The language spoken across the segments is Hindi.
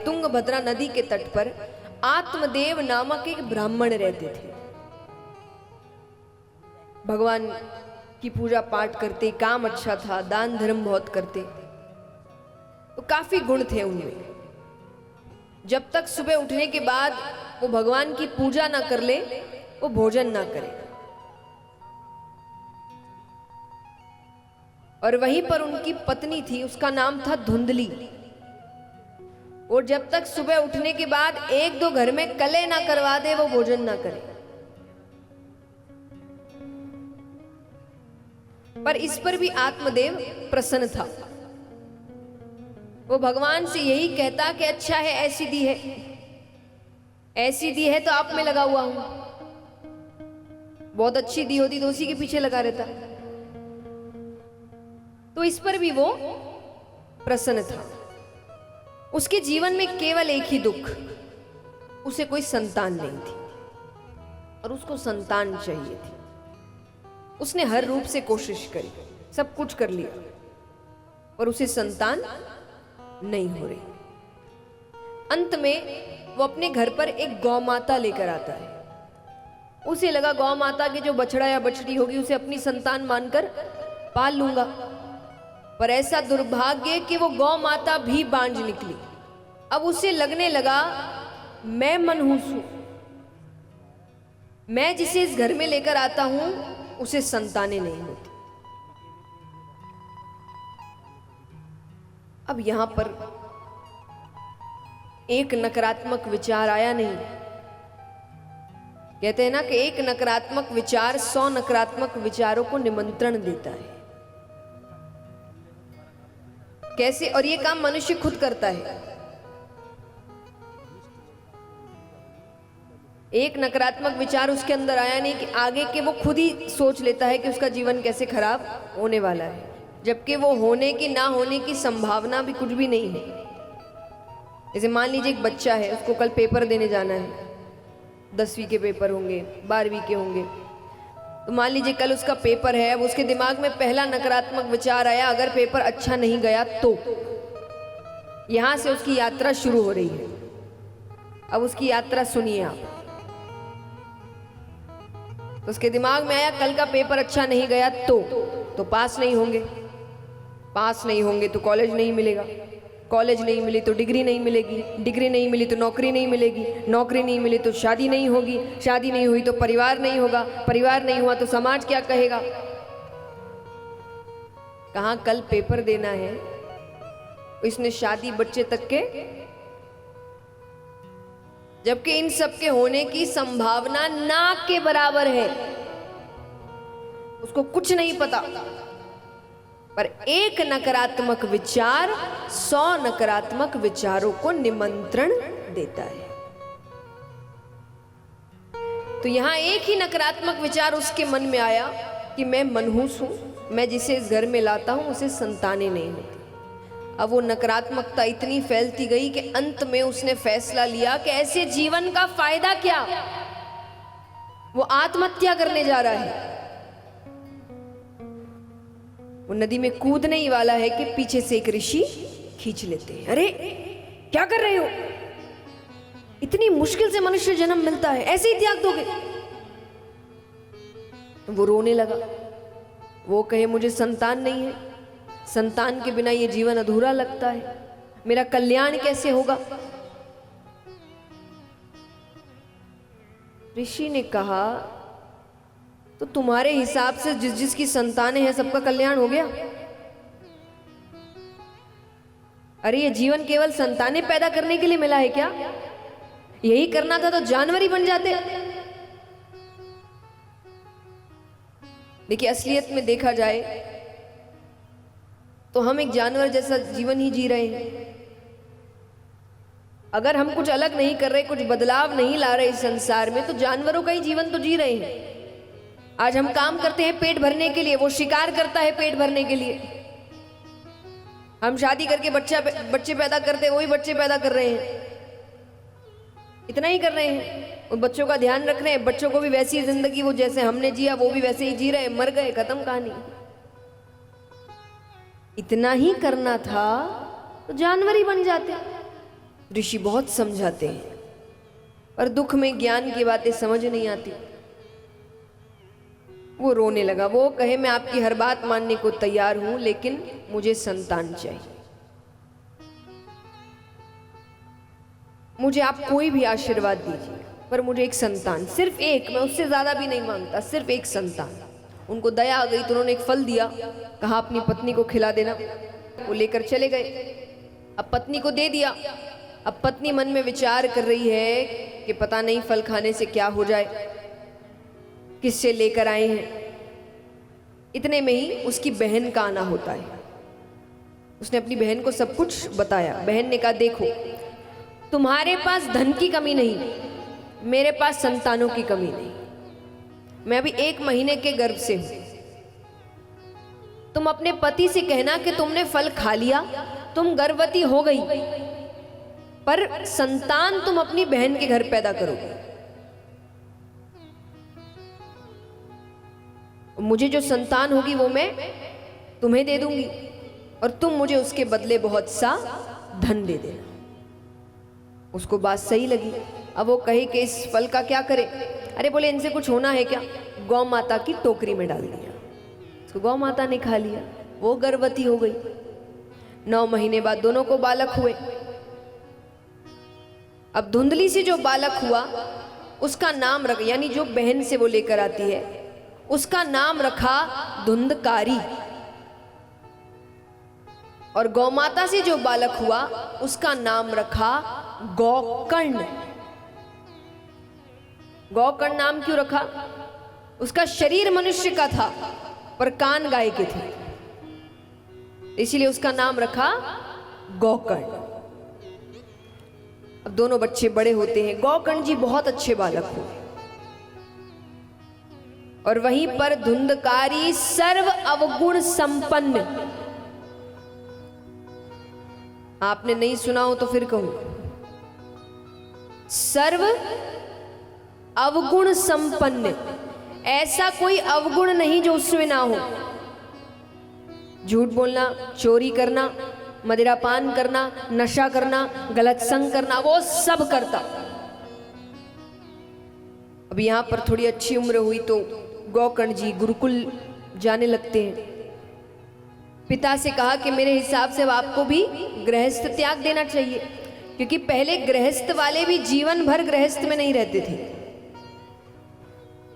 तुंगभद्रा नदी के तट पर आत्मदेव नामक एक ब्राह्मण रहते थे। भगवान की पूजा पाठ करते, काम अच्छा था, दान धर्म बहुत करते, तो काफी गुण थे उनमें। जब तक सुबह उठने के बाद वो भगवान की पूजा ना कर ले, वो भोजन ना करे। और वहीं पर उनकी पत्नी थी, उसका नाम था धुंधली। और जब तक सुबह उठने के बाद एक दो घर में कले ना करवा दे, वो भोजन ना करे। पर इस पर भी आत्मदेव प्रसन्न था। वो भगवान से यही कहता कि अच्छा है, ऐसी दी है, ऐसी दी है तो आप में लगा हुआ हूं। बहुत अच्छी दी होती तो उसी के पीछे लगा रहता। तो इस पर भी वो प्रसन्न था। उसके जीवन में केवल एक ही दुख, उसे कोई संतान नहीं थी और उसको संतान चाहिए थी। उसने हर रूप से कोशिश करी, सब कुछ कर लिया, पर उसे संतान नहीं हो रही। अंत में वो अपने घर पर एक गौ माता लेकर आता है। उसे लगा गौ माता के जो बछड़ा या बछड़ी होगी उसे अपनी संतान मानकर पाल लूंगा, पर ऐसा दुर्भाग्य कि वो गौ माता भी बांझ निकली। अब उसे लगने लगा मैं मनहूस हूं, मैं जिसे इस घर में लेकर आता हूं उसे संतानें नहीं होती। अब यहां पर एक नकारात्मक विचार आया नहीं। कहते हैं ना कि एक नकारात्मक विचार 100 नकारात्मक विचारों को निमंत्रण देता है। कैसे? और ये काम मनुष्य खुद करता है। एक नकारात्मक विचार उसके अंदर आया नहीं कि आगे के वो खुद ही सोच लेता है कि उसका जीवन कैसे खराब होने वाला है, जबकि वो होने की ना होने की संभावना भी कुछ भी नहीं है। जैसे मान लीजिए एक बच्चा है, उसको कल पेपर देने जाना है, 10वीं के पेपर होंगे, 12वीं के होंगे। तो मान लीजिए कल उसका पेपर है। अब उसके दिमाग में पहला नकारात्मक विचार आया, अगर पेपर अच्छा नहीं गया तो। यहां से उसकी यात्रा शुरू हो रही है। अब उसकी यात्रा सुनिए आप। तो उसके दिमाग में आया कल का पेपर अच्छा नहीं गया तो पास नहीं होंगे, पास नहीं होंगे तो कॉलेज नहीं मिलेगा, कॉलेज नहीं मिली तो डिग्री नहीं मिलेगी, डिग्री नहीं मिली तो नौकरी नहीं मिलेगी, नौकरी नहीं मिली तो शादी नहीं होगी, शादी नहीं हुई तो परिवार नहीं होगा, परिवार नहीं हुआ तो समाज क्या कहेगा। कहां कल पेपर देना है, इसने शादी बच्चे तक के, जबकि इन सब के होने की संभावना ना के बराबर है। उसको कुछ नहीं पता, पर एक नकारात्मक विचार 100 नकारात्मक विचारों को निमंत्रण देता है। तो यहां एक ही नकारात्मक विचार उसके मन में आया कि मैं मनहूस हूं, मैं जिसे इस घर में लाता हूं उसे संतानें नहीं होती। अब वो नकारात्मकता इतनी फैलती गई कि अंत में उसने फैसला लिया कि ऐसे जीवन का फायदा क्या, वो आत्महत्या करने जा रहा है। वो नदी में कूदने ही वाला है कि पीछे से एक ऋषि खींच लेते हैं। अरे क्या कर रहे हो, इतनी मुश्किल से मनुष्य जन्म मिलता है, ऐसे ही त्याग दोगे? वो रोने लगा। वो कहे मुझे संतान नहीं है, संतान के बिना ये जीवन अधूरा लगता है, मेरा कल्याण कैसे होगा? ऋषि ने कहा तो तुम्हारे हिसाब से जिस जिसकी संतानें हैं सबका कल्याण हो गया? अरे ये जीवन केवल संतानें पैदा करने के लिए मिला है क्या? यही करना था तो जानवर ही बन जाते। देखिए असलियत में देखा जाए तो हम एक जानवर जैसा जीवन ही जी रहे हैं। अगर हम कुछ अलग नहीं कर रहे, कुछ बदलाव नहीं ला रहे इस संसार में, तो जानवरों का ही जीवन तो जी रहे हैं। आज हम काम करते हैं पेट भरने के लिए, वो शिकार करता है पेट भरने के लिए। हम शादी करके बच्चे पैदा करते हैं, वही बच्चे पैदा कर रहे हैं, इतना ही कर रहे हैं। उन बच्चों का ध्यान रख रहे हैं, बच्चों को भी वैसी जिंदगी वो जैसे हमने जिया वो भी वैसे ही जी रहे, मर गए, खत्म कहानी। इतना ही करना था तो जानवर ही बन जाते। ऋषि बहुत समझाते हैं, पर दुख में ज्ञान की बातें समझ नहीं आती। वो रोने लगा। वो कहे मैं आपकी हर बात मानने को तैयार हूं, लेकिन मुझे संतान चाहिए। मुझे आप कोई भी आशीर्वाद दीजिए, पर मुझे एक संतान, सिर्फ एक, मैं उससे ज्यादा भी नहीं मांगता, सिर्फ एक संतान। उनको दया आ गई तो उन्होंने एक फल दिया, कहा अपनी पत्नी को खिला देना। वो लेकर चले गए। अब पत्नी को दे दिया। अब पत्नी मन में विचार कर रही है कि पता नहीं फल खाने से क्या हो जाए, किससे लेकर आए हैं। इतने में ही उसकी बहन का आना होता है। उसने अपनी बहन को सब कुछ बताया। बहन ने कहा देखो, तुम्हारे पास धन की कमी नहीं, मेरे पास संतानों की कमी नहीं। मैं अभी 1 महीने के गर्भ से हूं। तुम अपने पति से कहना कि तुमने फल खा लिया, तुम गर्भवती हो गई, पर संतान तुम अपनी बहन के घर पैदा करोगे। मुझे जो संतान होगी वो मैं तुम्हें दे दूंगी, और तुम मुझे उसके बदले बहुत सा धन दे देना। उसको बात सही लगी। अब वो कहे कि इस फल का क्या करे। अरे बोले इनसे कुछ होना है क्या। गौ माता की टोकरी में डाल दिया। उसको गौ माता ने खा लिया, वो गर्भवती हो गई। 9 महीने बाद दोनों को बालक हुए। अब धुंधली से जो बालक हुआ उसका नाम रख, यानी जो बहन से वो लेकर आती है, उसका नाम रखा धुंधकारी। और गौमाता से जो बालक हुआ उसका नाम रखा गौकर्ण। गौकर्ण नाम क्यों रखा। उसका शरीर मनुष्य का था पर कान गाय के थे, इसीलिए उसका नाम रखा गौकर्ण। अब दोनों बच्चे बड़े होते हैं। गौकर्ण जी बहुत अच्छे बालक हुए, और वहीं पर धुंधकारी सर्व अवगुण संपन्न। आपने नहीं सुना हो तो फिर कहूं, सर्व अवगुण संपन्न। ऐसा कोई अवगुण नहीं जो उसमें ना हो। झूठ बोलना, चोरी करना, मदिरापान करना, नशा करना, गलत संग करना, वो सब करता। अब यहां पर थोड़ी अच्छी उम्र हुई तो गौकर्ण जी गुरुकुल जाने लगते हैं। पिता से कहा कि मेरे हिसाब से अब आपको भी गृहस्थ त्याग देना चाहिए, क्योंकि पहले गृहस्थ वाले भी जीवन भर गृहस्थ में नहीं रहते थे।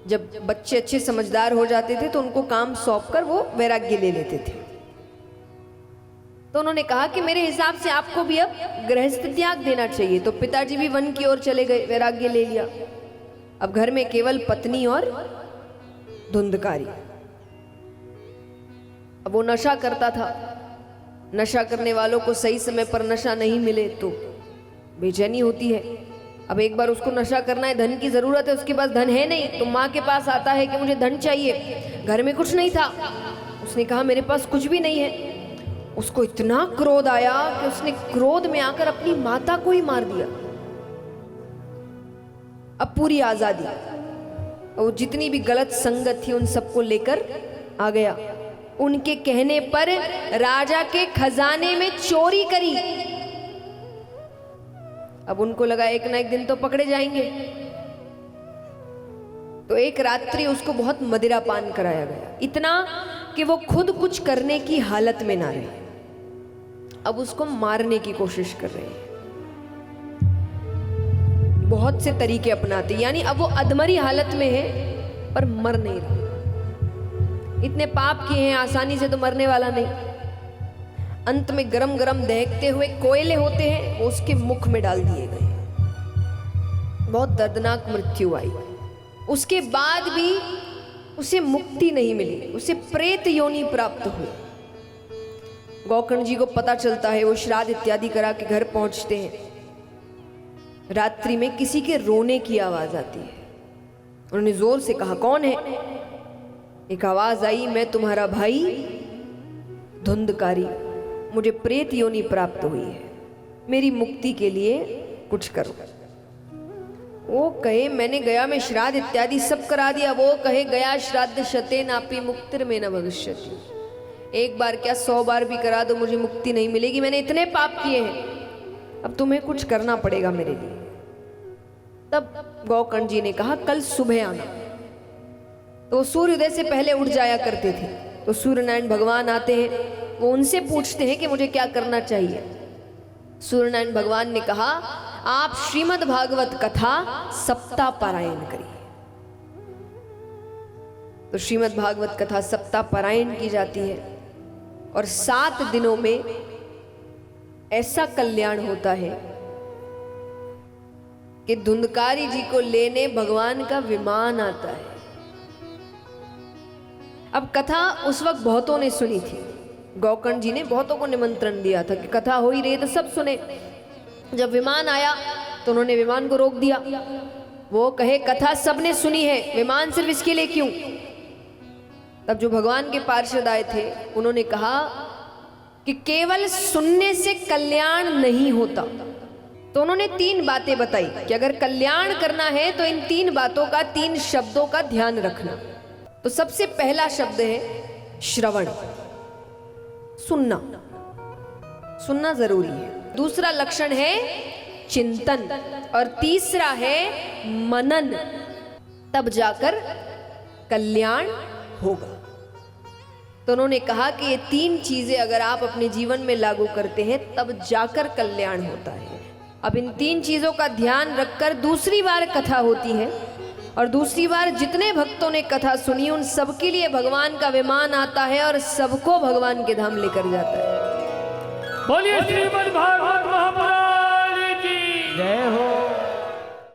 जब बच्चे अच्छे समझदार हो जाते थे तो उनको काम सौंपकर वो वैराग्य ले लेते थे। तो उन्होंने कहा कि मेरे हिसाब से आपको भी अब गृहस्थ त्याग देना चाहिए। तो पिताजी भी वन की ओर चले गए, वैराग्य ले लिया। अब घर में केवल पत्नी और धुंधकारी। अब वो नशा करता था। नशा करने वालों को सही समय पर नशा नहीं मिले तो बेचैनी होती है। अब एक बार उसको नशा करना है, धन की जरूरत है, उसके पास धन है नहीं, तो माँ के पास आता है कि मुझे धन चाहिए। घर में कुछ नहीं था। उसने कहा मेरे पास कुछ भी नहीं है। उसको इतना क्रोध आया कि उसने क्रोध में आकर अपनी माता को ही मार दिया। अब पूरी आजादी, और जितनी भी गलत संगत थी उन सबको लेकर आ गया। उनके कहने पर राजा के खजाने में चोरी करी। अब उनको लगा एक ना एक दिन तो पकड़े जाएंगे, तो एक रात्रि उसको बहुत मदिरा पान कराया गया, इतना कि वो खुद कुछ करने की हालत में ना रहे। अब उसको मारने की कोशिश कर रहे हैं, बहुत से तरीके अपनाते, यानी अब वो अधमरी हालत में है पर मर नहीं रहा। इतने पाप किए हैं, आसानी से तो मरने वाला नहीं। अंत में गरम गरम दहकते हुए कोयले होते हैं, वो उसके मुख में डाल दिए गए। बहुत दर्दनाक मृत्यु आई। उसके बाद भी उसे मुक्ति नहीं मिली, उसे प्रेत योनि प्राप्त हुई। गौकर्ण जी को पता चलता है, वो श्राद्ध इत्यादि करा के घर पहुंचते हैं। रात्रि में किसी के रोने की आवाज आती है। उन्होंने जोर से कहा कौन है। एक आवाज आई, मैं तुम्हारा भाई धुंधकारी, मुझे प्रेत योनि प्राप्त हुई है, मेरी मुक्ति के लिए कुछ करो। वो कहे मैंने गया में श्राद्ध इत्यादि सब करा दिया। वो कहे गया श्राद्ध शते नापि मुक्तिर में न भविष्यति। एक बार क्या 100 बार भी करा दो मुझे मुक्ति नहीं मिलेगी, मैंने इतने पाप किए हैं। अब तुम्हें कुछ करना पड़ेगा मेरे लिए। तब गौकर्ण जी ने कहा कल सुबह आना। तो सूर्योदय से पहले उठ जाया करते थे। तो सूर्यनारायण भगवान आते हैं, वो उनसे पूछते हैं कि मुझे क्या करना चाहिए। सूर्यनारायण भगवान ने कहा आप श्रीमद् भागवत कथा सप्ताह पारायण करिए। तो श्रीमद् भागवत कथा सप्ताह पारायण की जाती है और 7 दिनों में ऐसा कल्याण होता है कि धुंधकारी जी को लेने भगवान का विमान आता है। अब कथा उस वक्त बहुतों ने सुनी थी। गौकर्ण जी ने बहुतों को निमंत्रण दिया था कि कथा हो ही रही तो सब सुने। जब विमान आया तो उन्होंने विमान को रोक दिया। वो कहे कथा सबने सुनी है, विमान सिर्फ इसके लिए क्यों? तब जो भगवान के पार्षद आए थे उन्होंने कहा कि केवल सुनने से कल्याण नहीं होता। तो उन्होंने 3 बातें बताई कि अगर कल्याण करना है तो इन 3 बातों का, 3 शब्दों का ध्यान रखना। तो सबसे पहला शब्द है श्रवण, सुनना, सुनना जरूरी है। दूसरा लक्षण है चिंतन और तीसरा है मनन, तब जाकर कल्याण होगा। तो उन्होंने कहा कि ये 3 चीजें अगर आप अपने जीवन में लागू करते हैं तब जाकर कल्याण होता है। अब इन 3 चीजों का ध्यान रखकर दूसरी बार कथा होती है और दूसरी बार जितने भक्तों ने कथा सुनी उन सबके लिए भगवान का विमान आता है और सबको भगवान के धाम लेकर जाता है। बोलिए श्रीमद् भागवत महापुराण की जय हो।